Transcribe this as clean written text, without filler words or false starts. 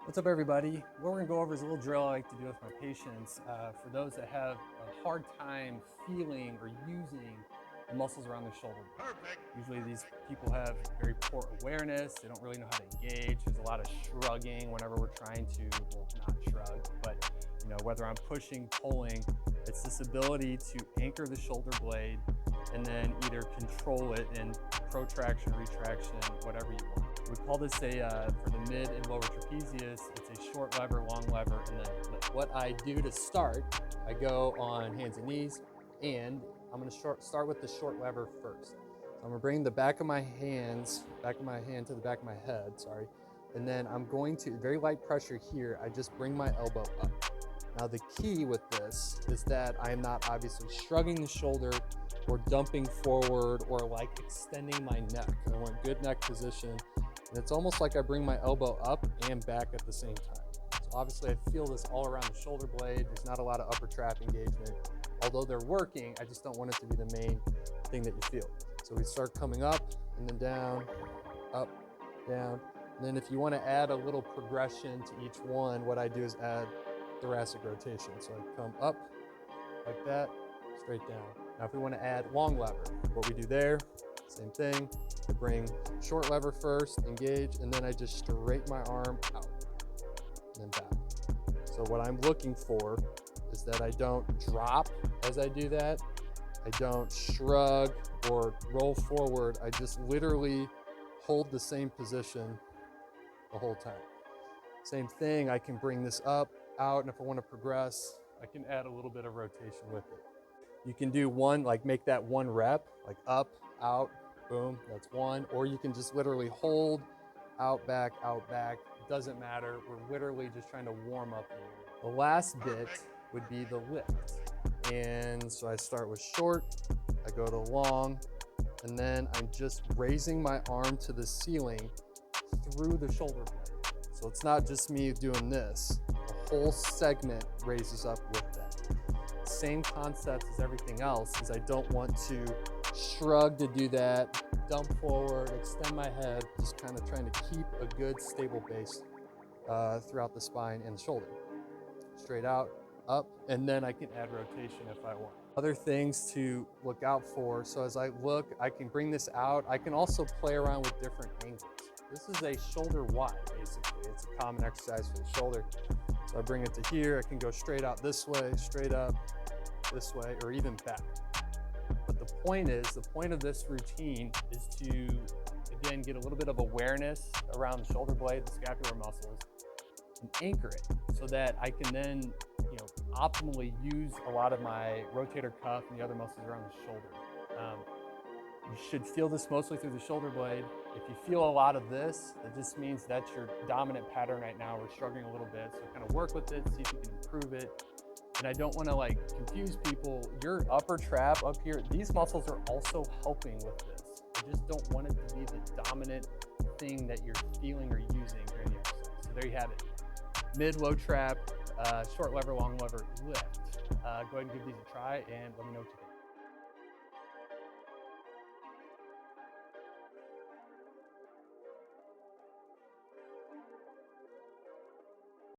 What's up, everybody? What we're gonna go over is a little drill I like to do with my patients for those that have a hard time feeling or using the muscles around their shoulder. Perfect. Usually these people have very poor awareness. They don't really know how to engage. There's a lot of shrugging whenever we're trying to, well, not shrug, but whether I'm pushing, pulling, it's this ability to anchor the shoulder blade and then either control it in protraction, retraction, whatever you want. We call this for the mid and lower trapezius, it's a short lever, long lever, and then lift. What I do to start, I go on hands and knees, and I'm gonna start with the short lever first. So I'm gonna bring the back of my hand to the back of my head, sorry. And then I'm going to, very light pressure here, I just bring my elbow up. Now the key with this is that I am not obviously shrugging the shoulder or dumping forward or like extending my neck. I want good neck position. And it's almost like I bring my elbow up and back at the same time. So obviously I feel this all around the shoulder blade. There's not a lot of upper trap engagement. Although they're working, I just don't want it to be the main thing that you feel. So we start coming up and then down, up, down. And then if you want to add a little progression to each one, what I do is add thoracic rotation. So I come up like that, straight down. Now if we want to add long lever, what we do there, same thing. I bring short lever first, engage, and then I just straighten my arm out and then back. So what I'm looking for is that I don't drop as I do that. I don't shrug or roll forward. I just literally hold the same position the whole time. Same thing, I can bring this up, out, and if I want to progress, I can add a little bit of rotation with it. You can do one, like make that one rep, like up, out, boom, that's one. Or you can just literally hold, out, back, it doesn't matter. We're literally just trying to warm up the area. The last bit would be the lift. And so I start with short, I go to long, and then I'm just raising my arm to the ceiling through the shoulder blade. So it's not just me doing this, the whole segment raises up with that. Same concept as everything else is I don't want to shrug to do that, dump forward, extend my head, just kind of trying to keep a good stable base throughout the spine and the shoulder. Straight out, up, and then I can add rotation if I want. Other things to look out for, so as I look, I can bring this out. I can also play around with different angles. This is a shoulder wide, basically. It's a common exercise for the shoulder. So I bring it to here, I can go straight out this way, straight up this way, or even back. But the point of this routine is to, again, get a little bit of awareness around the shoulder blade, the scapular muscles, and anchor it so that I can then, optimally use a lot of my rotator cuff and the other muscles around the shoulder. You should feel this mostly through the shoulder blade. If you feel a lot of this, that just means that's your dominant pattern right now. We're struggling a little bit, so kind of work with it, see if you can improve it. And I don't want to confuse people. Your upper trap up here, these muscles are also helping with this. I just don't want it to be the dominant thing that you're feeling or using during the exercise. So there you have it. Mid, low trap, short lever, long lever, lift. Go ahead and give these a try and let me know what you think.